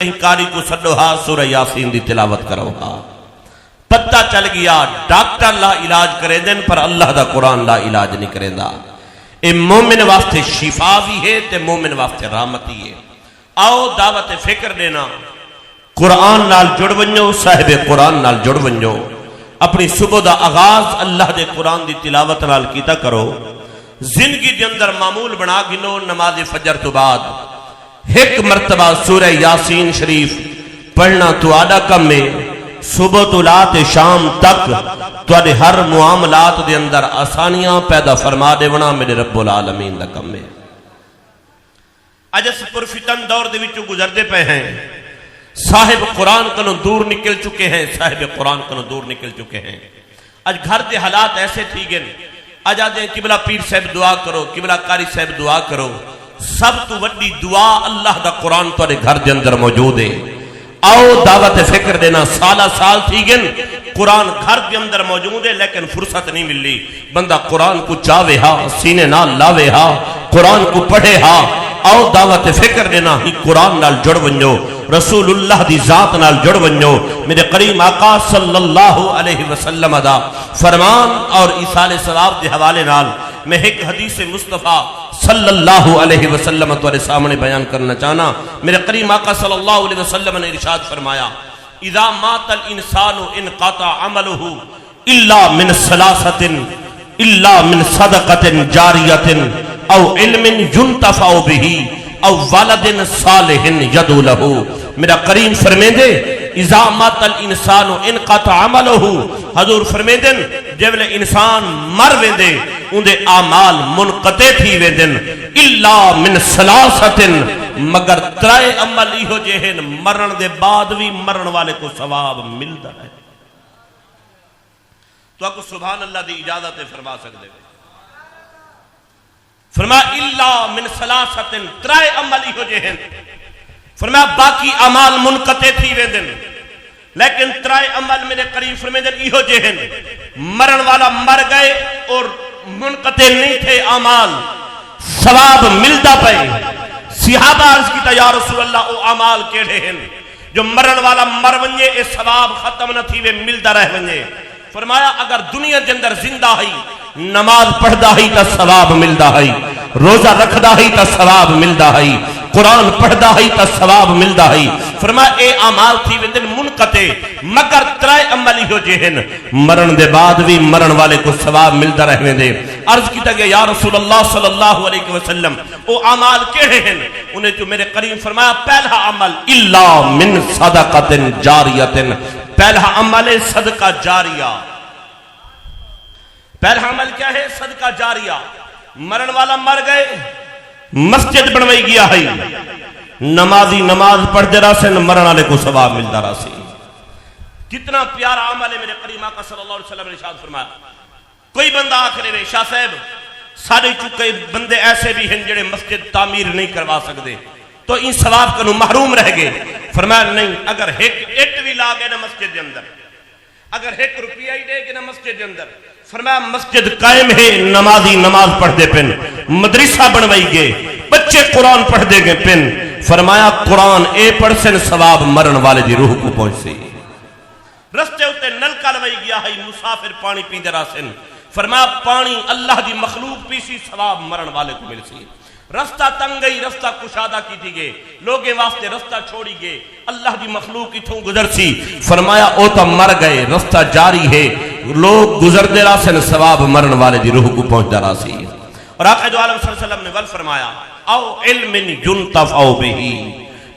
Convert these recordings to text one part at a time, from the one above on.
کاری کو سڈو ہا سورہ یاسین دی تلاوت کرو ہا پتہ چل گیا ڈاکٹر لا علاج کرے دن پر اللہ دا قرآن لا علاج نہیں کرے دا اے مومن واسطے شفا بھی ہے تے مومن واسطے رحمتی ہے آؤ دعوت فکر دینا قرآن نال جڑ ونجو صاحب قرآن نال جڑ ونجو اپنی صبح دا آغاز اللہ دے قرآن دی تلاوت نال کیتا کرو زندگی دے اندر معمول بنا گنو نماز فجر تو بعد ایک مرتبہ سورہ یاسین شریف پڑھنا تو آدھا کم میں صبح تو لات شام تک تو آدھے ہر معاملات دے اندر آسانیاں پیدا فرما دے ونا میرے رب العالمین دا کم میں اجس پرفتن دور دے وچوں گزر دے پہ ہیں صاحب قرآن کنو دور نکل چکے ہیں صاحب قرآن کنو دور نکل چکے ہیں اج گھر دے حالات ایسے تھی گئے اج آدھے قبلہ پیر صاحب دعا کرو قبلہ قاری صاحب دعا کرو سب تو وڈی دعا اللہ دا قرآن تورے گھر دے اندر موجود ہے آؤ دعوت فکر دینا سالہ سال تھی گن قرآن گھر دے اندر موجود ہے لیکن فرصت نہیں ملی بندہ قرآن کو چاوے ہا سینے نال لاوے ہا قرآن کو پڑھے ہا آؤ دعوت فکر دینا ہی قرآن نال جڑ ونجو رسول اللہ دی ذات نال جڑ ونجو میرے کریم آقا صلی اللہ علیہ وسلم دا فرمان اور ایصال ثواب دے حوالے نال میں ایک حدیث مصطفیٰ صلی اللہ علیہ وسلم تمہارے سامنے بیان کرنا چاہنا میرے کریم آقا صلی اللہ علیہ وسلم نے ارشاد فرمایا اذا مات الانسان انقطع عمله الا من ثلاثه الا من صدقه جاريه او علم ينتفع به او ولد صالح يدعو له میرا کریم فرمیندے اذا مات الانسان انقطع عمله حضور فرمیندن جب انسان مر ویندے اندے اعمال منقطع تھی ویندن الا من ثلاثه مگر ترائے عمل ہو جہن مرن دے بعد بھی مرن والے کو ثواب ملتا ہے تو آپ کو سبحان اللہ دی اجازت فرما سکتے ہیں فرمایا الا من ثلاثه ترائے عمل ہو جہن فرمایا باقی اعمال منقطع تھی ویندن لیکن ترائے عمل میرے قریب فرمیدن ایہو جہن مرن والا مر گئے اور منقطع نہیں تھے اعمال ثواب ملتا پے صحابہ عرض کیتا یا رسول اللہ او اعمال کیڑے ہیں جو مرن والا مر ونجے اے ثواب ختم نہ تھی وے ملتا رہ ونجے فرمایا اگر دنیا دے اندر زندہ ہی نماز پڑھدا ہی تا ثواب ملدا ہی روزہ رکھدا ہی تا ثواب ملدا ہی قرآن پڑھدا ہی تا ثواب ملدا ہی فرمایا اے اعمال تھی ویندن منقطع مگر ترائے عمل ہو جہن مرن دے بعد بھی مرن والے کو ثواب ملدا رہ ویندے عرض کیتا گیا یا رسول اللہ صلی اللہ علیہ وسلم او اعمال کیڑے ہیں انہیں تو میرے کریم فرمایا پہلا عمل الا من صدقۃ جاریہ پہلا عمل صدقہ جاریہ پہلا عمل کیا ہے صدقہ جاریہ مرن والا مر گئے مسجد بنوائی گیا ہے نمازی نماز پڑھتے رہا سے مرن والے کو ثواب ملتا رہا سے کتنا پیارا عمل ہے میرے کریم آقا صلی اللہ علیہ وسلم نے ارشاد فرمایا کوئی بندہ آخر میں شاہ صاحب سارے چکے بندے ایسے بھی ہیں جڑے مسجد تعمیر نہیں کروا سکتے تو ان ثواب کنو محروم رہ گئے فرمایا نہیں اگر ایک اٹ بھی لا گئے نا مسجد کے اندر اگر ایک روپیہ ہی دے گئے نا مسجد کے اندر فرمایا مسجد قائم ہے نمازی نماز پڑھ دے پن مدرسہ بنوائی گئے بچے قرآن پڑھ دے گئے پن فرمایا قرآن اے پڑھسن ثواب مرن والے دی روح کو پہنچے رستے ہوتے نلکا لوائی گیا ہے مسافر پانی پین دے راسن فرمایا پانی اللہ دی مخلوق پیسی ثواب مرن والے کو مل سی رستہ تنگ گئی رستہ کشادہ کی تھی گئے لوگے واسطے رستہ چھوڑی گئے اللہ دی مخلوق اتھوں گزر سی فرمایا او تا مر گئے رستہ جاری ہے لوگ گزر دے رہا سے ثواب مرن والے دی روح کو پہنچ دے رہا سی اور آقا دو عالم صلی اللہ علیہ وسلم نے ول فرمایا او علم ينتفع به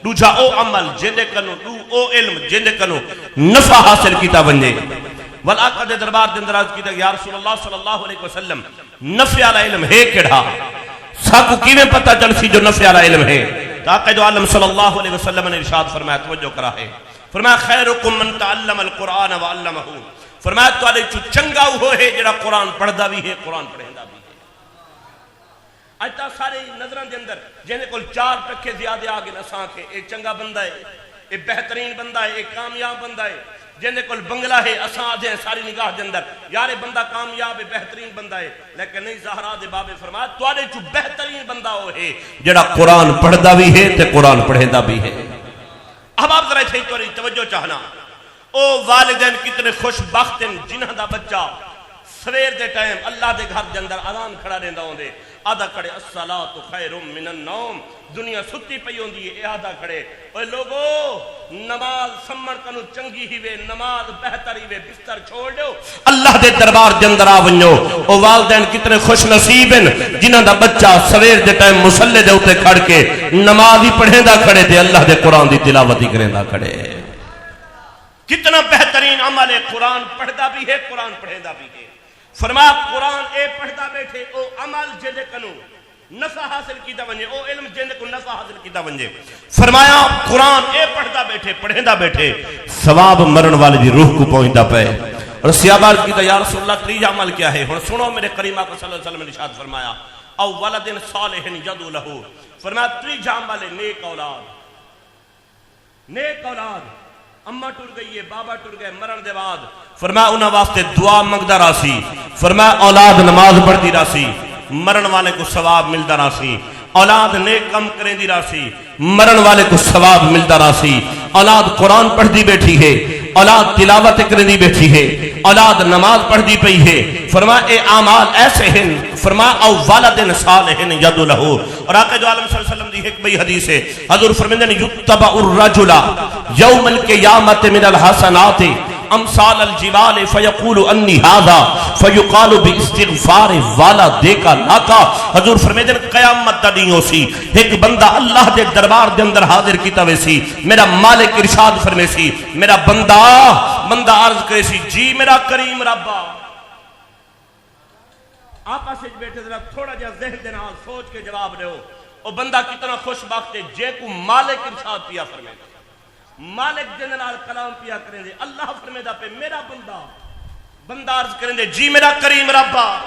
دوجا او عمل جندے کنو او علم جندے کنو نفع حاصل کیتا ونجے ول آقا دے دربار دے اندر عرض کیتا یا رسول اللہ صلی اللہ علیہ وسلم نفع والا علم ہے کیڑا ساکو کیویں پتہ چل سی جو نفع والا علم ہے آقا دو عالم صلی اللہ علیہ وسلم نے ارشاد فرمایا توجہ کرا ہے فرمایا خیرکم من تعلم القرآن وعلمہ فرمایا تو علیہ چو چنگا ہو ہے جڑا قرآن پڑھدا بھی ہے قرآن پڑھندا بھی ہے اجتا سارے نظران دے اندر جنہیں کل 4 ٹکے زیادہ آگے نساں کے ایک چنگا بندہ ہے ایک بہترین بندہ ہے ایک کامیاب بندہ ہے جنہیں کل بنگلہ ہے اساں آدھے ہیں ساری نگاہ دے اندر یارے بندہ کامیاب ہے بہترین بندہ ہے لیکن نہیں زہرا دے بابے فرمایا تو آدھے چو بہترین بندہ ہو ہے جڑا قرآن پڑھدا بھی ہے تے قرآن پڑھندا بھی ہے احباب ذرا تھے تو توجہ چاہنا او والدین کتنے خوش بخت ہیں جنہاں دا بچہ سویر دے ٹائم اللہ دے گھر دے اندر اذان کھڑا رہندا ہوندے آدھا کھڑے الصلاۃ خیر من النوم دنیا ستی پئی ہوندی ہے آدھا کھڑے اوے لوگو نماز سمڑ کنو چنگی ہی وے نماز بہتر ہی وے بستر چھوڑ دیو اللہ دے دربار دے اندر آ ونجو او والدین کتنے خوش نصیب ہیں جنہاں دا بچہ سویر دے ٹائم مصلی دے اوتے کھڑ کے نماز ہی پڑھیندا کھڑے تے اللہ دے قرآن دی تلاوت ہی کریندا کھڑے کتنا بہترین عمل ہے قرآن پڑھدا بھی ہے قرآن پڑھیندا بھی ہے فرمایا قرآن اے پڑھدا بیٹھے او عمل جدے کنو نفع حاصل کیتا ونجے او علم جندے کو نفع حاصل کیتا ونجے فرمایا قرآن اے پڑھدا بیٹھے پڑھیندا بیٹھے ثواب مرن والے دی روح کو پہنچدا پے اور صحابہ کیتا یا رسول اللہ تیجا عمل کیا ہے ہن سنو میرے کریم آقا صلی اللہ علیہ وسلم نے ارشاد فرمایا او ولد صالح یدعو لہ فرمایا تیجا عمل نیک اولاد اماں ٹر گئی ہے بابا ٹر گئے مرن دے بعد فرمایا انہاں واسطے دعا منگدا راسی فرمایا اولاد نماز پڑھتی راسی مرن والے کو ثواب ملتا راسی اولاد نیک کم کریں دی راسی مرن والے کو ثواب ملتا راسی اولاد قرآن پڑھ دی بیٹھی ہے اولاد تلاوت کریں دی بیٹھی ہے اولاد نماز پڑھ دی پئی ہے فرمایا اے اعمال ایسے ہیں فرمایا او والد صالح یدعو لہ اور آقا جو عالم صلی اللہ علیہ وسلم دی ایک بئی حدیث ہے حضور فرماتے ہیں یتبع الرجل یوم القیامت من الحسنات امثال الجبال فیقول انی ھذا فیقال باستغفار والدیک لکا حضور فرماتے ہیں قیامت دا دن ہوسی ایک بندہ اللہ دے دربار دے اندر حاضر کیتا ویسی میرا مالک ارشاد فرمے سی میرا بندہ عرض کرے سی جی میرا کریم ربا آپا سے بیٹھے ذرا تھوڑا جا ذہن دے نال سوچ کے جواب دیو او بندہ کتنا خوش بخت ہے جے کو مالک ارشاد پیا فرمے مالک دے نال کلام پیا کریں دے اللہ فرمے دا پہ میرا بندہ عرض کریں دے جی میرا کریم ربا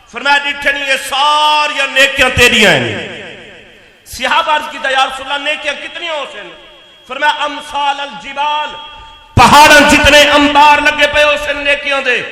فرمایا ڈٹھے نہیں یہ ساری نیکیاں تیریاں ہیں صحابہ عرض کیتا یا رسول اللہ نیکیاں کتنی ہو سن فرمایا امثال الجبال پہاڑاں جتنے انبار لگے پے ہو سن نیکیاں دے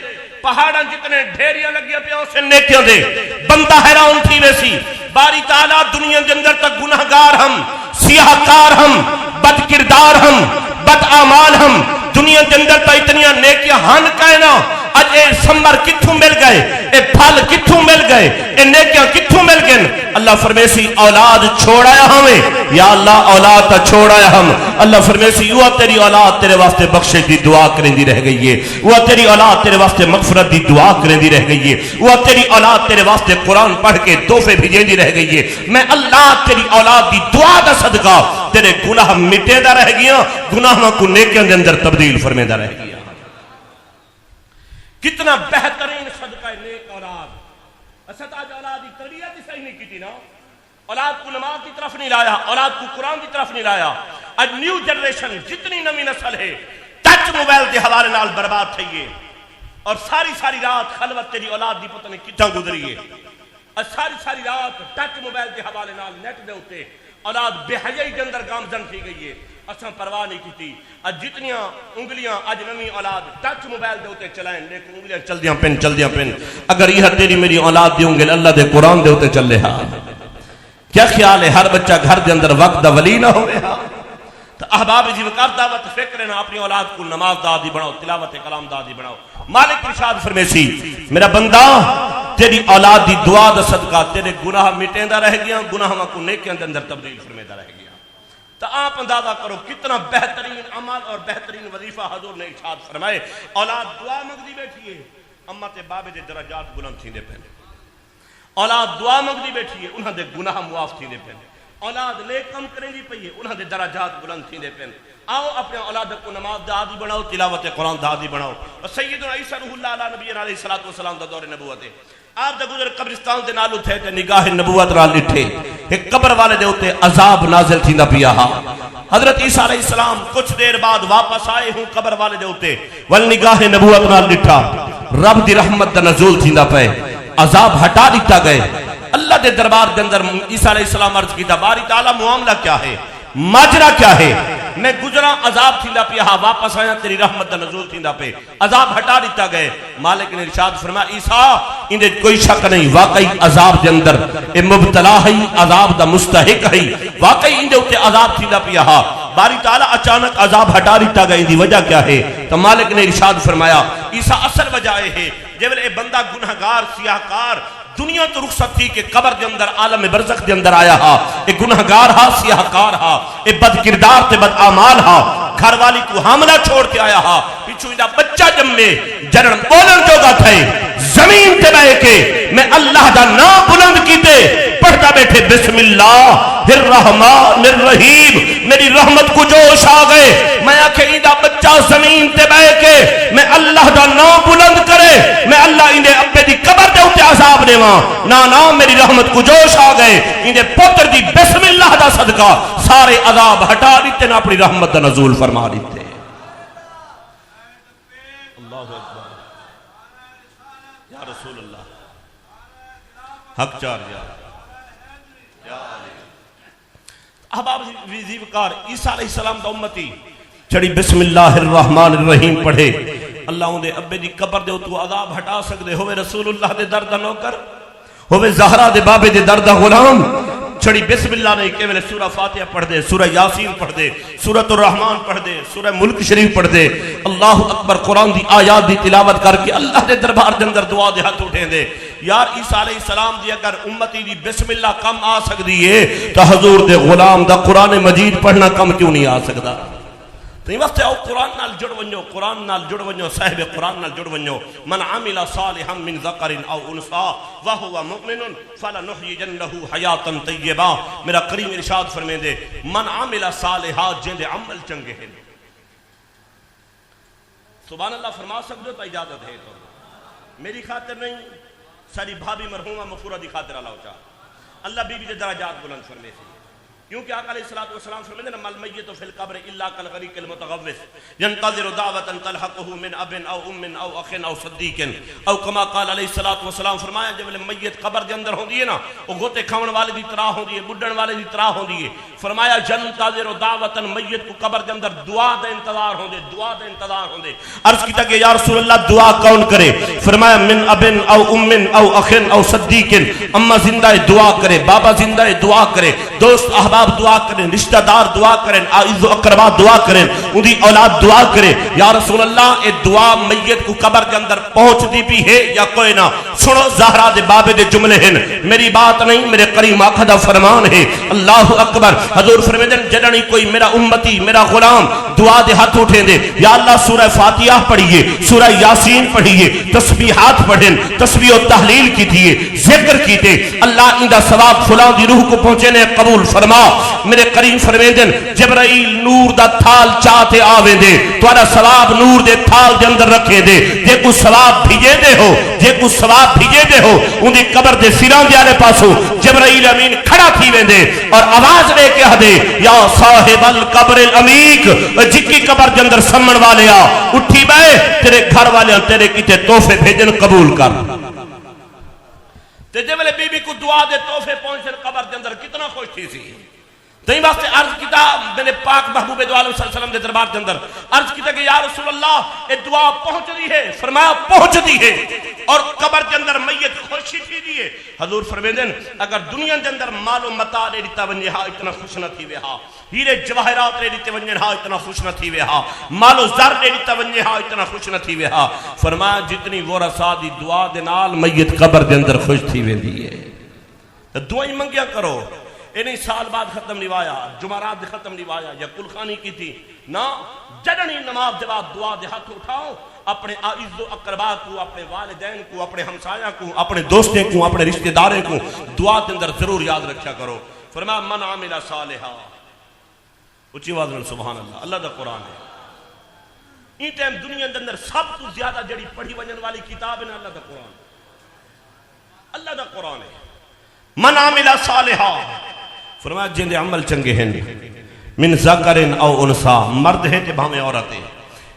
پہاڑاں جتنے ڈھیریاں لگے پے ہو سن نیکیاں دے بندہ حیران تھی ویسی باری تعالیٰ دنیا کے اندر تک گناہگار ہم سیاہکار ہم بد کردار ہم بد اعمال ہم دنیا کے اندر تو اتنیاں نیکیاں ہن کہنا اج اے سمبر کتھوں مل گئے اے پھل کتھوں مل گئے اے نیکیاں کتھوں مل گئے اللہ فرمیسی اولاد چھوڑایا ہمیں یا اللہ اولاد تا چھوڑایا ہم اللہ فرمیسی وہ تیری اولاد تیرے واسطے بخشش دی دعا کریں دی رہ گئی ہے وہ تیری اولاد تیرے واسطے مغفرت دی دعا کریں دی رہ گئی ہے وہ تیری اولاد تیرے واسطے قرآن پڑھ کے تحفے بھیجیں دی رہ گئی ہے میں اللہ تیری اولاد دی دعا دا صدقہ تیرے گناہ مٹے دا رہ گیا گناہوں کو نیکیاں دے اندر تبدیل فرمے دا رہ گیا کتنا بہترین صدقہ نیک اولاد اسد آج اولاد کی تربیت ہی صحیح نہیں کی تھی نا اولاد کو نماز کی طرف نہیں لایا اولاد کو قرآن کی طرف نہیں لایا آج نیو جنریشن جتنی نمی نسل ہے ٹچ موبائل کے حوالے نال برباد تھی ہے اور ساری رات خلوت تیری اولاد دی پتہ نہیں کتنا گزری ہے اور ساری رات ٹچ موبائل کے حوالے نال نیٹ دے ہوتے اولاد بے حیائی کے اندر گامزن تھی گئی ہے اساں پرواہ نہیں کی تھی آج جتنیاں انگلیاں آج نمی اولاد ٹچ موبائل دے ہوتے چلائیں لیکن انگلیاں چل دیاں پن اگر یہ تیری میری اولاد دیوں گے اللہ دے قرآن دے ہوتے چل رہا کیا خیال ہے ہر بچہ گھر دے اندر وقت دا ولی نہ ہو رہا تو احباب جی وقار دعوت فکر نہ اپنی اولاد کو نماز دادی بناؤ تلاوت کلام دادی بناؤ مالک ارشاد فرمیسی میرا بندہ تیری اولاد دی دعا دا صدقہ تیرے گناہ مٹیں دا رہ گیا گناہوں کو نیکیاں دے اندر تبدیل فرمے دا رہ گیا تو آپ اندازہ کرو کتنا بہترین عمل اور بہترین وظیفہ حضور نے ارشاد فرمائے اولاد دعا مگدی بیٹھی ہے اما تے بابے دے درجات بلند تھیندے پہنے اولاد دعا مگدی بیٹھی ہے انہاں دے گناہ معاف تھیندے پہنے اولاد نیک کم کریں دی پئی ہے انہاں دے درجات بلند تھیندے پہنے آؤ اپنے اولاد کو نماز دادی بناؤ تلاوت قرآن دادی بناؤ اور سیدنا عیسیٰ روح اللہ علیہ نبی علیہ السلام دا دور نبوت ہے آپ دا گزر قبرستان دے نالو تھے تے نگاہ نبوت نال ڈٹھے ایک قبر والے دے ہوتے عذاب نازل تھیندا پیا ہا حضرت عیسیٰ علیہ السلام کچھ دیر بعد واپس آئے ہوں قبر والے دے ہوتے ول نگاہ نبوت نال ڈٹھا رب دی رحمت دا نزول تھیندا پے عذاب ہٹا دیتا گئے اللہ دے دربار دے اندر عیسیٰ علیہ السلام عرض کیتا باری تعالی معاملہ کیا ہے ماجرا کیا ہے میں گزرا عذاب تھیندا پیا واپس آیا تیری رحمت دا نزول تھیندا پہ عذاب ہٹا دیتا گئے مالک نے ارشاد فرمایا عیسیٰ اندے کوئی شک نہیں واقعی عذاب دے اندر اے مبتلا ہے عذاب دا مستحق ہے واقعی اندے اوتے عذاب تھیندا پیا باری تعالیٰ اچانک عذاب ہٹا دیتا گئی دی وجہ کیا ہے؟ تو مالک نے ارشاد فرمایا عیسیٰ اصل وجہ ہے جب اے بندہ گنہگار سیاہکار دنیا تو رخصت تھی کہ قبر دے اندر عالم برزخ دے اندر آیا ہا، اے گنہگار ہا سیاہکار ہا، اے بد کردار تے بد اعمال ہا، گھر والی کو حاملہ چھوڑ کے آیا ہا، پیچھو دا بچہ جمے جنن بولن جوگا تھے زمین تے بے کے میں اللہ دا نام بلند کیتے پڑھتا بیٹھے بسم اللہ الرحمن الرحیم، میری رحمت کو جوش آ گئے، میں آکھے دا بچہ زمین تے بے کے میں اللہ دا نام بلند کرے، میں اللہ انہیں ابے دی قبر دے ہوتے عذاب دے نا میری رحمت کو جوش آ گئے، انہیں پتر دی بسم اللہ دا صدقہ سارے عذاب ہٹا دیتے نا اپنی رحمت دا نزول فرما دیتے۔ اللہ اکبر یا رسول اللہ حق چار یا احباب وزیوکار عیسیٰ علیہ السلام دا امتی چڑی بسم اللہ الرحمن الرحیم پڑھے، اللہ اندے ابے دی قبر دے تو عذاب ہٹا سکدے ہوئے رسول اللہ دے درد نوکر ہوئے زہرہ دے بابے دے درد غلام چھڑی بسم اللہ نے کہ میں سورہ فاتحہ پڑھ دے، سورہ یاسین پڑھ دے، سورۃ الرحمن پڑھ دے، سورہ ملک شریف پڑھ دے، اللہ اکبر قرآن دی آیات دی تلاوت کر کے اللہ دے دربار دے اندر دعا دے ہاتھ اٹھیں دے۔ یار عیسیٰ علیہ السلام دی اگر امتی دی بسم اللہ کم آ سکتی ہے تو حضور دے غلام دا قرآن مجید پڑھنا کم کیوں نہیں آ سکتا؟ تو یہ وقت ہے قرآن نال جڑ ونجو، قرآن نال جڑ ونجو، صاحب قرآن نال جڑ ونجو۔ من عمل صالحا من ذکر او انثى وهو مؤمن فلنحيينه حیاتا طیبہ۔ میرا کریم ارشاد فرمائے دے من عمل صالحا جن دے عمل چنگے ہیں۔ سبحان اللہ فرما سکتے تو اجازت ہے تو میری خاطر نہیں، ساری بھابی مرحومہ مغفورہ دی خاطر اللہ چاہ اللہ بی بی دے درجات بلند فرمے سے، کیونکہ آقا علیہ السلام فرمائے مل میت فی القبر الا کالغریق المتغوث ينتظر دعوة تلحقه من اب او ام او اخ او صدیق او کما قال علیہ السلام فرمایا جب میت قبر دے اندر ہوندی ہے نا وہ گوتے کھاون والے دی طرح ہوندی ہے، بڈھن والے دی طرح ہوندی ہے، فرمایا ينتظر دعوة میت کو قبر دے اندر دعا دا انتظار ہوندے، دعا دا انتظار ہوندے۔ عرض کیتا کہ یا رسول اللہ دعا کون کرے؟ فرمایا من اب او ام او اخ او صدیق، اما زندہ دعا کرے، بابا زندہ دعا کرے، دوست احباب دعا کریں، رشتہ دار دعا کریں، اعز و اقربا دعا کریں، ان دی اولاد دعا کریں۔ یا رسول اللہ اے دعا میت کو قبر کے اندر پہنچ دی بھی ہے یا کوئی نہ؟ سنو زہرا دے بابے دے جملے ہیں، میری بات نہیں میرے کریم آقا دا فرمان ہے۔ اللہ اکبر۔ حضور فرمائے جڑنی کوئی میرا امتی میرا غلام دعا دے ہاتھ اٹھیں دے، یا اللہ سورہ فاتحہ پڑھیے، سورہ یاسین پڑھیے، تسبیحات پڑھیں، تسبیح و تحلیل کیجئے، ذکر کیتے، اللہ ان دا ثواب فلاں دی روح کو پہنچے نے قبول فرما۔ میرے کریم فرمیندن جبرائیل نور دا تھال چاہتے آوے دے، توارا ثواب نور دے تھال دے اندر رکھے دے، جے کو ثواب بھیجے دے ہو، جے کو ثواب بھیجے دے ہو، ان دی قبر دے سیران دے آلے پاسو جبرائیل امین کھڑا تھی وے دے اور آواز لے کے دے یا صاحب القبر العمیق، جکی قبر دے اندر سمن والے آ اٹھی بے تیرے گھر والے تیرے کیتے تحفے بھیجن قبول کر۔ تے جب بی بی کو دعا دے تحفے پہنچن قبر دے اندر کتنا خوش تھی سی۔ تو یہ واسطے عرض کیتا میرے پاک محبوب دو عالم صلی اللہ علیہ وسلم دے دربار کے اندر عرض کیتا کہ یا رسول اللہ اے دعا پہنچ دی ہے، فرمایا پہنچ دی ہے، اور قبر کے اندر میت خوشی تھی دی ہے۔ حضور فرمیندن اگر دنیا کے اندر مال و متاع دے دیتا ونجے ہا اتنا خوش نہ تھی وے ہا، ہیرے جواہرات دے دیتے ونجے ہا اتنا خوش نہ تھی وے ہا، مال و زر دے دیتا ونجے ہا اتنا خوش نہ تھی وے ہا۔ فرمایا جتنی ورثہ دی دعا دے نال میت قبر دے اندر خوش تھی وے دی ہے۔ دعائیں منگیا کرو، انہیں سال بعد ختم نہیں وایا، جمعرات دے ختم نہیں وایا یا کلخانی کی تھی نا، جڑنی نماز دے بعد دعا دے ہاتھ اٹھاؤ، اپنے اعز و اقربا کو، اپنے والدین کو، اپنے ہمسایہ کو، اپنے دوستیں کو، اپنے رشتہ داریں کو دعا دے اندر ضرور یاد رکھا کرو۔ فرمایا من عمل صالحا، اچھی آواز میں سبحان اللہ، اللہ دا قرآن ہے۔ این ٹائم دنیا دے اندر سب تو زیادہ جڑی پڑھی ونجن والی کتاب ہے اللہ دا قرآن، اللہ دا قرآن ہے۔ من عمل صالحا، فرمایا جن دے عمل چنگے ہیں، من ذکر او انثى، مرد ہے تے بھاویں عورت ہے،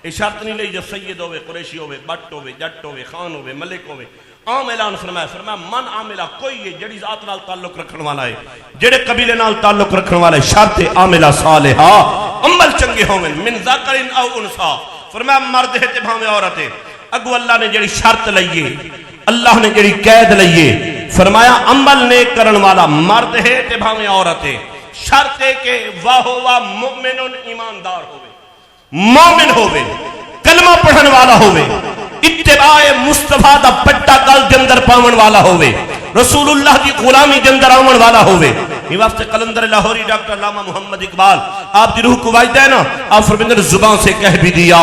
یہ شرط نہیں لئی جو سید ہوئے، قریشی ہوئے، بٹ ہوئے، جٹ ہوئے، خان ہوئے، ملک ہوئے، عام اعلان فرمایا من عاملہ کوئی ہے جڑی ذات نال تعلق رکھن والا ہے، جڑے قبیلے نال تعلق رکھن والا ہے، شرط عاملہ صالحا، عمل چنگے ہوئے، من ذکر او انثى، فرمایا مرد ہے تے بھاویں عورت ہے۔ اگو اللہ نے جڑی شرط لئیے، اللہ نے جڑی قید لئیے، فرمایا عمل نیک کرن والا مرد ہے تے بھاویں عورت ہے، شرط ہے کہ واہ مومن ایماندار ہوئے، مومن ہوئے، کلمہ پڑھن والا ہوئے، اتباع مصطفیٰ دا پٹا گل دے اندر پاون والا ہوئے، رسول اللہ دی غلامی دے اندر آون والا ہوئے۔ یہ واسطے قلندر لاہوری ڈاکٹر علامہ محمد اقبال آپ دی روح کو واجدہ ہے نا، آپ فرمیندر زبان سے کہہ بھی دیا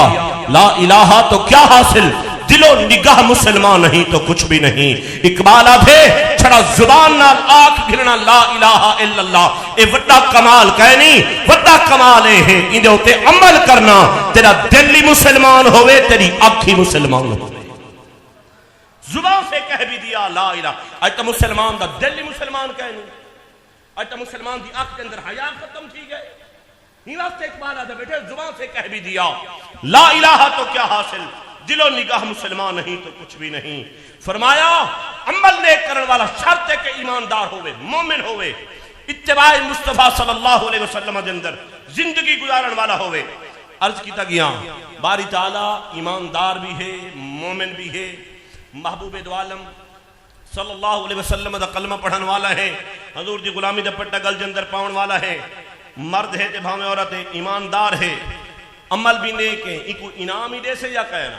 لا الہ تو کیا حاصل، دل و نگاہ مسلمان نہیں تو کچھ بھی نہیں۔ اقبال آدھے چھڑا زبان نال آنکھ گھرنا لا الہ الا اللہ، اے وڈا کمال کہنی، وڈا کمال ہے اندے ہوتے عمل کرنا، تیرا دل ہی مسلمان ہوئے، تیری آنکھ ہی مسلمان ہوئے۔ زبان سے کہہ بھی دیا لا الہ، آج تا مسلمان دا دل ہی مسلمان کہنی، آج تا مسلمان دی آنکھ کے اندر حیا ختم تھی گئے۔ ہی واسطے اقبال آدھے بیٹھے زبان سے کہہ بھی دیا لا الہ تو کیا حاصل، دل و نگاہ مسلمان نہیں تو کچھ بھی نہیں۔ فرمایا عمل نیک کرن والا شرط ہے کہ ایماندار ہوئے، مومن ہوئے، اتباع مصطفیٰ صلی اللہ علیہ وسلم دے اندر زندگی گزارن والا ہوئے۔ عرض کیتا گیا باری تعالیٰ ایماندار بھی ہے، مومن بھی ہے، محبوب دو عالم صلی اللہ علیہ وسلم دا کلمہ پڑھن والا ہے، حضور دی غلامی دا پٹا گل دے اندر پاؤن والا ہے، مرد ہے تے بھاویں عورت ہے، ایماندار ہے، عمل بھی نیک ہے، ایکو انعام ہی دے سے یا کہنا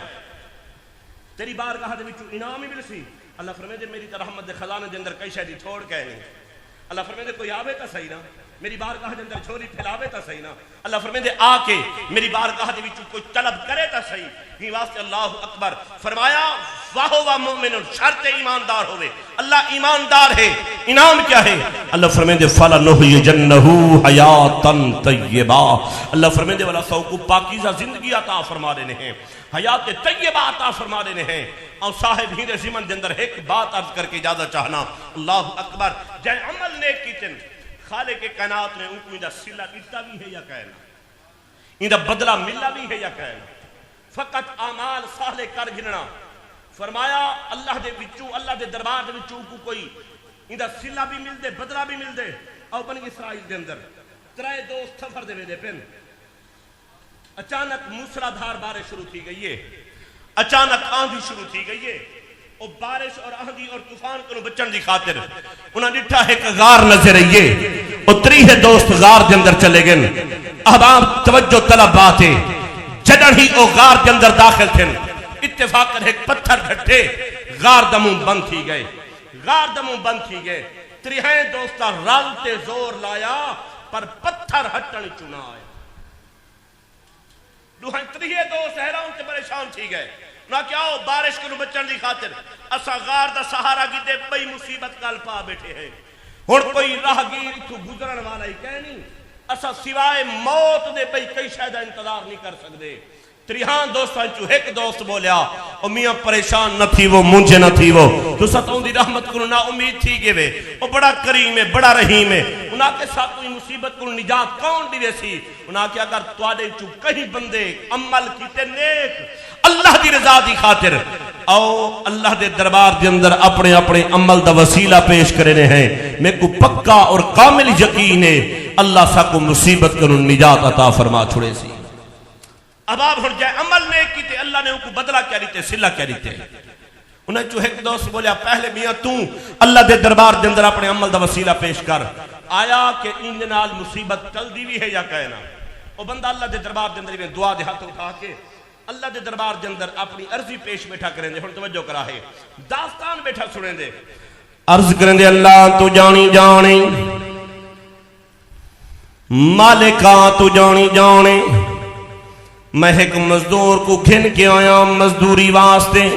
تیری بارگاہ دے وچوں انعام ہی مل سی۔ اللہ فرمائے دے میری رحمت دے خزانے دے اندر کئی شے چھوڑ کے نہیں، اللہ فرمائے دے کوئی آوے تا صحیح نا، میری بارگاہ دے اندر چھوڑی پھیلاوے تا صحیح نا، اللہ فرمائے دے آ کے میری بارگاہ دے وچوں کوئی طلب کرے تا صحیح۔ ہی واسطے اللہ اکبر فرمایا واہ مومن، شرط ایماندار ہوئے، اللہ ایماندار ہے، انعام کیا ہے؟ اللہ فرمائے دے فَلَنُحْيِيَنَّهُ حَيَاتًا طَيِّبَةً، اللہ فرمائے دے والا سو کو پاکیزہ زندگی عطا فرما دینے ہیں، حیات طیبہ عطا فرما دینے ہیں۔ اور صاحب ہی زمن دے اندر ایک بات عرض کر کے اجازت چاہنا، اللہ اکبر جائے عمل نیک کیتن خالق کائنات نے ان کو اندہ صلہ دیتا بھی ہے یا کہنا، اندہ بدلہ ملا بھی ہے یا کہنا، فقط اعمال صالح کر گننا۔ فرمایا اللہ دے وچوں، اللہ دے دربار دے وچوں کو کوئی اندہ صلہ بھی مل دے، بدلہ بھی مل دے۔ اور بنی اسرائیل دے اندر ترائے دوست سفر دے دے پن، اچانک موسلا دھار بارش شروع تھی گئی ہے، اچانک آندھی شروع تھی گئی ہے، اور بارش اور آندھی اور طوفان کو بچن دی خاطر انہاں ڈٹھا ایک غار نظر آئیے، اور تریہ دوست غار دے اندر چلے گئے۔ احباب توجہ طلب بات ہے، جدن ہی او غار دے اندر داخل تھے، اتفاقاً ایک پتھر گھٹے غار دموں بند تھی گئے، غار دموں بند تھی گئے۔ تریہ دوستہ رلتے زور لایا پر پتھر ہٹن چنا آئے۔ دوہاں تریہ دوست حیران سے پریشان تھی گئے، نہ کیا ہو بارش کو بچن دی خاطر اسا غار دا سہارا کی دے بئی مصیبت کال پا بیٹھے ہیں، ہن کوئی راہ گیر اتھو گزرن والا ہی کہنی، اسا سوائے موت دے بئی کئی شاید انتظار نہیں کر سکتے۔ تریہان دوستان چو ایک دوست بولیا اور میاں پریشان نہ تھی وہ، مجھے نہ تھی وہ، تو ستوں دی رحمت کو نا امید تھی گے وے، وہ بڑا کریم ہے، بڑا رحیم ہے، انہاں کے ساتھ کوئی مصیبت کو نجات کون دی ویسی؟ انہاں کہ اگر توڑے چو کہیں بندے عمل کیتے نیک اللہ دی رضا دی خاطر او اللہ دے دربار دے اندر اپنے اپنے عمل دا وسیلہ پیش کرنے ہیں، میں کو پکا اور کامل یقین ہے اللہ سا کو مصیبت کو نجات عطا فرما چھوڑے سی۔ اب آپ ہر جائے عمل نیک کیتے اللہ نے ان کو بدلہ کیا دیتے، صلہ کیا دیتے۔ انہیں جو ایک دوست بولیا پہلے میاں تو اللہ دے دربار دے اندر اپنے عمل دا وسیلہ پیش کر، آیا کہ ان نال مصیبت چل دی بھی ہے یا کہنا؟ وہ بندہ اللہ دے دربار دے اندر دعا دے ہاتھ اٹھا کے اللہ دے دربار دے اندر اپنی عرضی پیش بیٹھا کریں دے، ہن توجہ کرا ہے داستان بیٹھا سنیں دے، عرض کریں دے اللہ تو جانی جانے، مالکاں تو جانی جانے، میں ایک مزدور کو گھن کے آیا مزدوری واسطے،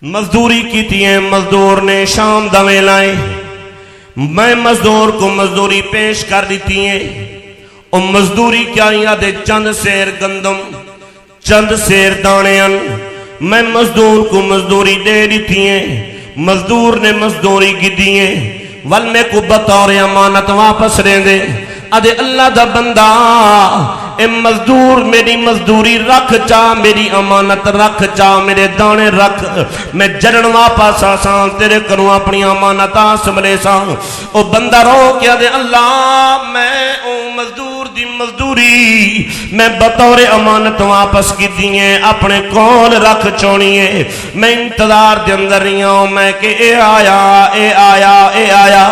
مزدوری کی تھی ہے، مزدور نے شام دوے لائے، میں مزدور کو مزدوری پیش کر دیتی ہے، اور مزدوری کیا یاد ہے چند سیر گندم چند سیر دانیاں، میں مزدور کو مزدوری دے دیتی ہے، مزدور نے مزدوری کی دی ہے، ول میں کو بطور امانت واپس رہ دے، ادھے اللہ دا بندہ اے مزدور میری مزدوری رکھ چا، میری امانت رکھ چا، میرے دانے رکھ، میں جرن واپس آسان تیرے کروں اپنی امانت سملے سان۔ او بندہ رو کیا دے اللہ میں او مزدور دی مزدوری میں بطور امانت واپس کی دیئے اپنے کول رکھ چونیے میں انتظار دے اندر رہی ہوں میں کہ اے آیا اے آیا اے آیا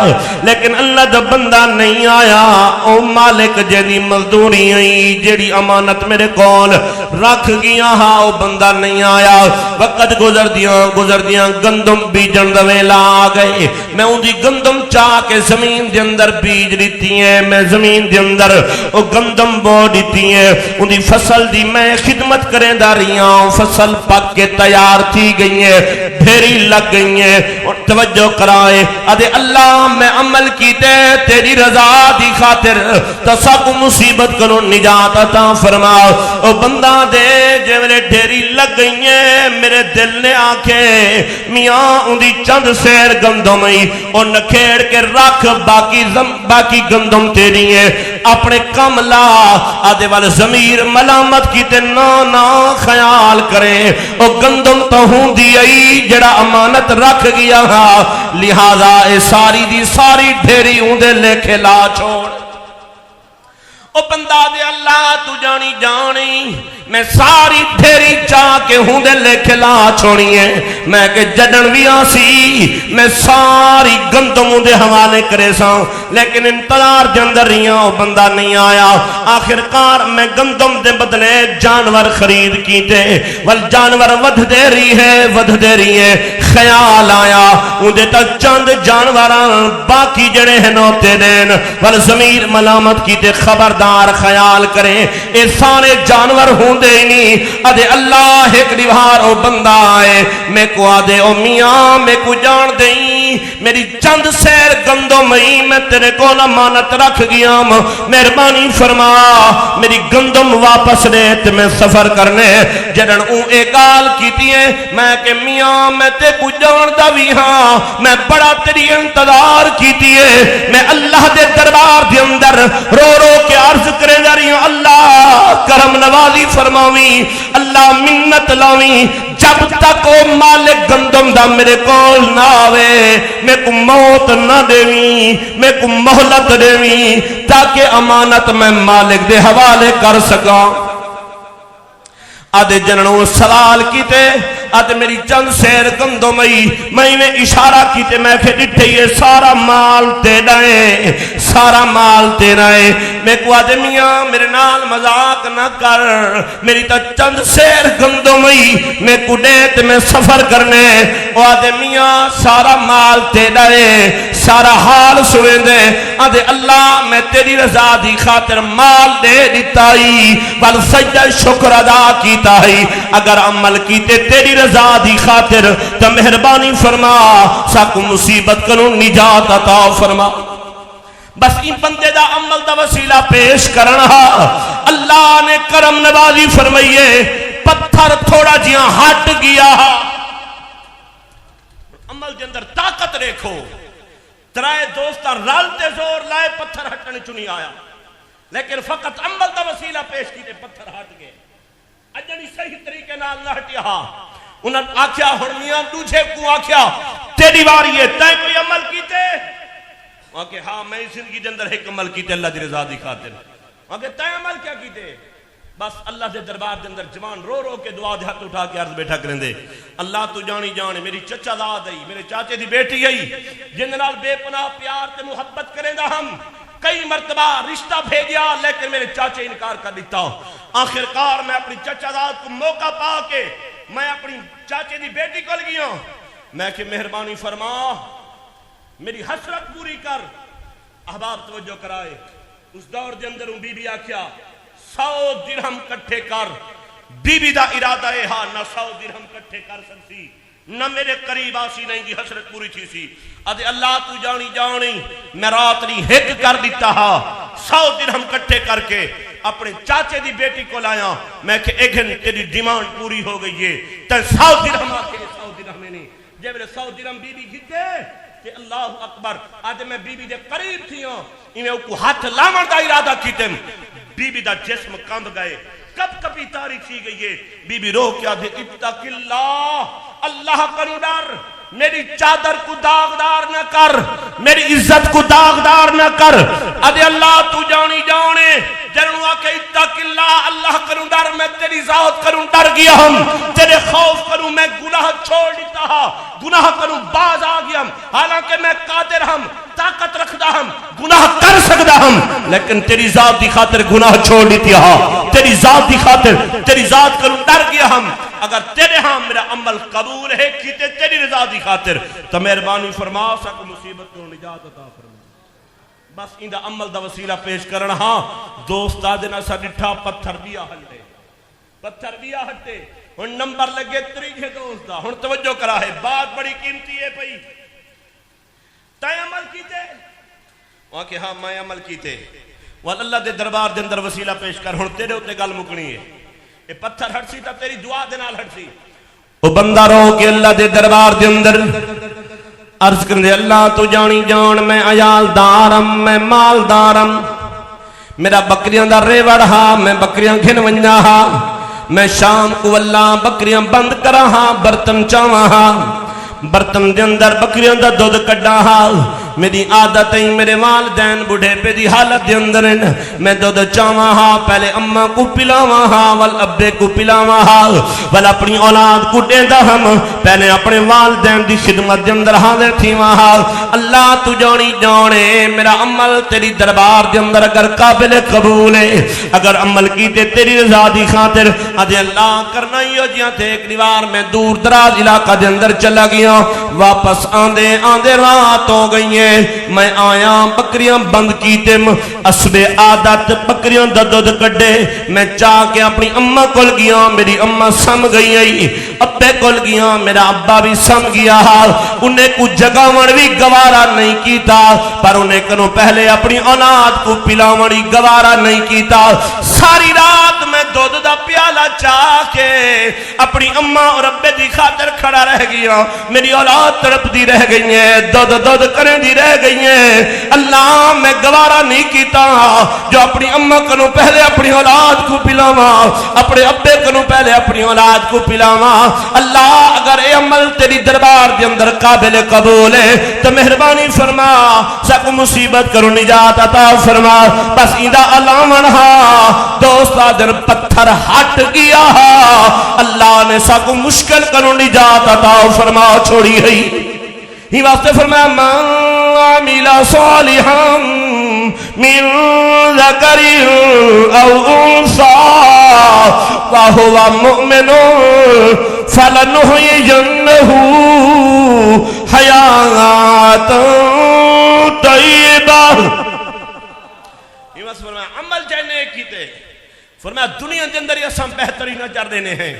لیکن اللہ دا بندہ نہیں آیا او مالک جیدی مزدوری آئی جیڑی امانت میرے کول رکھ گیا ہاں او بندہ نہیں آیا وقت گزر دیاں گندم بیجن دا ویلا آ گئے میں ان دی گندم چاہ کے زمین دے اندر بیج دیتی ہیں میں زمین دے اندر او گندم بو دیتی ہیں ان دی فصل دی میں خدمت کریں داریاں فصل پک کے تیار تھی گئی ہیں بھیری لگ گئی ہیں اور توجہ کرائے ادھے اللہ میں عمل کیتے تیری رضا دی خاطر تساکو مصیبت کرو نجات عطا فرما او بندہ دے جو میرے ڈھیری لگ گئی ہیں میرے دل نے آنکھیں میاں ان دی چند سیر گندم ہی اور نکھیڑ کے رکھ باقی گندم تیری ہیں اپنے کم لا آدھے والے ضمیر ملامت کی تے نا خیال کریں او گندم تو ہوں دی آئی جڑا امانت رکھ گیا ہاں لہذا اے ساری دی ساری ڈھیری ہوں دے لے کے لا چھوڑ او بندہ دے اللہ تو جانی میں ساری ڈھیری چاہ کے ہوں دے لے کے لا چھوڑی ہے میں کہ جڑن بھی آسی میں ساری گندم ہوں دے حوالے کرے ساں لیکن انتظار دے اندر رہیاں وہ بندہ نہیں آیا آخرکار میں گندم دے بدلے جانور خرید کیتے ول جانور ودھ دے رہی ہے خیال آیا ان دے تک چند جانوران باقی جڑے ہیں نوتے دین ول ضمیر ملامت کیتے خبردار خیال کریں اے سارے جانور ہوں دے نہیں ادھے اللہ ایک دیوار او بندہ آئے میں کو آدھے او میاں میں کو جان دیں میری چند سیر گندوں میں تیرے کو امانت رکھ گیا مہربانی فرما میری گندم واپس دے تے میں سفر کرنے جڑن ایک گال کیتی ہے میں کہ میاں میں تے کو جان دا بھی ہاں میں بڑا تیری انتظار کیتی ہے میں اللہ دے دربار دے اندر رو کے عرض کرے جا رہی ہوں اللہ کرم نوازی فرماویں اللہ منت لاویں جب تک او مالک گندم دا میرے کول نہ آوے میں کو موت نہ دیویں میں کو مہلت دیویں تاکہ امانت میں مالک دے حوالے کر سکاں آدھے جننوں سوال کیتے آدھے میری چند سیر گندوں میں اشارہ کیتے میں کہ ڈٹھے یہ سارا مال تیرا ہے میں کو آدھے میاں میرے نال مذاق نہ کر میری تا چند سیر گندوں میں کو دیتے میں سفر کرنے آدھے میاں سارا مال تیرا ہے سارا حال سوئے دے آدھے اللہ میں تیری رضا دی خاطر مال دے دیتا ہی بل سجدہ شکر ادا کیتا ہی اگر عمل کیتے تیری رضا دی خاطر تو مہربانی فرما ساکو مصیبت کنو نجات عطا فرما بس ان بندے دا عمل دا وسیلہ پیش کرنا اللہ نے کرم نوازی فرمائیے پتھر تھوڑا جیاں ہٹ گیا عمل دے اندر طاقت ریکھو ترائے دوستہ رالتے زور لائے پتھر ہٹنے چنی آیا لیکن فقط عمل دا وسیلہ پیش کیتے پتھر ہٹ گئے اجنی صحیح طریقے نال نہ ہٹیا انہاں آکھیا ہڑمیاں دوجھے کو آکھیا تیری باری ہے تائیں کوئی عمل کیتے آکھے ہاں میں زندگی دے اندر ایک عمل کیتے اللہ دی رضا دی خاطر آکھے تائیں عمل کیا کیتے بس اللہ دے دربار دے اندر جوان رو کے دعا دے ہاتھ اٹھا کے عرض بیٹھا کریں دے اللہ تو جانے میری چچا داد آئی میرے چاچے دی بیٹی آئی جن نال بے پناہ پیار تے محبت کریں دا ہم کئی مرتبہ رشتہ بھیجیا لیکن میرے چاچے انکار کر دیتا آخرکار میں اپنی چچا داد کو موقع پا کے میں اپنی چاچے دی بیٹی کو لگیا میں کہ مہربانی فرما میری حسرت پوری کر احباب توجہ کرائے اس دور دے اندر بی بی آکھیا 100 درہم کٹھے کر بی بی دا ارادہ ہے ہاں نہ 100 درہم کٹھے کر سکتی نہ میرے قریب آسی نہیں دی حسرت پوری تھی سی ادھے اللہ تو جانی میں رات نہیں ہک کر دیتا ہاں 100 درہم کٹھے کر کے اپنے چاچے دی بیٹی کو لایا میں کہ ایک گھن تیری ڈیمانڈ پوری ہو گئی ہے تے 100 درہم آکے 100 درہم میں نہیں جب میرے 100 درہم بی بی گھتے کہ اللہ اکبر آدھے میں بی بی دے قریب تھی ہوں انہیں کو ہاتھ لامن دا ارادہ کیتے بی بی دا جسم کمب گئے کب کبھی تاریخ کی گئی ہے بی بی رو کیا دے اتق اللہ اللہ کرو ڈر میری چادر کو داغدار نہ کر، میری عزت کو داغدار نہ کر۔ ادے اللہ تو جانی جانے جنوں آکے اتق اللہ، اللہ کروں ڈر، میں تیری ذات کروں ڈر گیا ہم، تیرے خوف کروں میں گناہ چھوڑ دیتا ہاں، گناہ کروں باز آ گیا ہم، حالانکہ میں قادر ہم، طاقت رکھدا ہم، گناہ کر سکدا ہم، لیکن تیری ذات دی خاطر گناہ چھوڑ دیتی ہاں، تیری ذات دی خاطر تیری ذات کروں ڈر گیا ہم۔ اگر تیرے ہاں میرا عمل قبول ہے کیتے تیری رضا دی خاطر تو مہربانی فرما سک مصیبت کو نجات عطا فرما۔ بس اندہ عمل دا وسیلہ پیش کرنا ہاں دوست آدھنا سا ڈٹھا پتھر دیا ہلے، پتھر دیا ہٹے ہن نمبر لگے تریجے دوست دا۔ ہن توجہ کرا ہے، بات بڑی قیمتی ہے پئی، تائیں عمل کیتے وہاں کہ ہاں میں عمل کیتے واللہ دے دربار دے اندر وسیلہ پیش کر۔ ہن تیرے ہوتے گل مکنی ہے، یہ پتھر ہٹ سی تا تیری دعا دے نال ہٹ سی۔ وہ بندہ رو کہ اللہ دے دربار دے اندر عرض کرنے اللہ تو جانی جان میں عیال دارم، میں مال دارم، میرا بکریاں دا ریوڑ ہا، میں بکریاں گھن ونجا ہا، میں شام کو اللہ بکریاں بند کرا ہا، برتن چاواں ہا، برتن دے اندر بکریاں دا دودھ کڈا ہا۔ میری عادت ہے میرے والدین بڑھے پہ دی حالت دے اندر میں دودھ چاواں ہاں، پہلے اماں کو پلاواں ہاں، وال ابے کو پلاواں ہاں، وال اپنی اولاد کو دیندا ہم، پہلے اپنے والدین دی خدمت دے اندر حاضر تھیواں ہاں۔ اللہ تو جانی جانے میرا عمل تیری دربار دے اندر اگر قابل قبول ہے، اگر عمل کیتے تیری رضا دی خاطر ادھے اللہ کرنا ہی ہو جیاں تھے۔ ایک دیوار میں دور دراز علاقہ دے اندر چلا گیا، واپس آندے آندے رات ہو گئی ہیں، میں آیا بکریاں بند کیتے، اسب عادت بکریاں دا دودھ کڈے، میں چاہ کے اپنی اماں کول گیا، میری اماں سم گئی ہے، ابے کول گیا، میرا ابا بھی سم گیا، انہیں کو جگاون بھی گوارا نہیں کیتا، پر انہیں کنو پہلے اپنی اولاد کو پلاونی گوارا نہیں کیتا۔ ساری رات میں دودھ دا پیالہ چاہ کے اپنی اماں اور ابے دی خاطر کھڑا رہ گیا، میری اولاد تڑپ دی رہ گئی ہے، دودھ کریں دی رہ گئی ہیں۔ اللہ میں گوارا نہیں کیتا جو اپنی اماں کنو پہلے اپنی اولاد کو پلاواں، اپنے ابے کنو پہلے اپنی اولاد کو پلاواں۔ اللہ اگر اے عمل تیری دربار دے اندر قابل قبول ہے تو مہربانی فرما سکو مصیبت کرو نجات عطا فرما۔ بس ایدہ علامن ہاں دوست آدھر پتھر ہٹ گیا، اللہ نے سکو مشکل کرو نجات عطا فرما چھوڑی ہے۔ ہی واسطے فرمایا من عمل صالحا من ذکر او انثى وهو مؤمن فلنحيينه حیاة طیبہ۔ ہی واسطے فرمایا عمل چاہنے کیتے، فرمایا دنیا کے اندر یہ سم بہتری نہ چار دینے ہیں،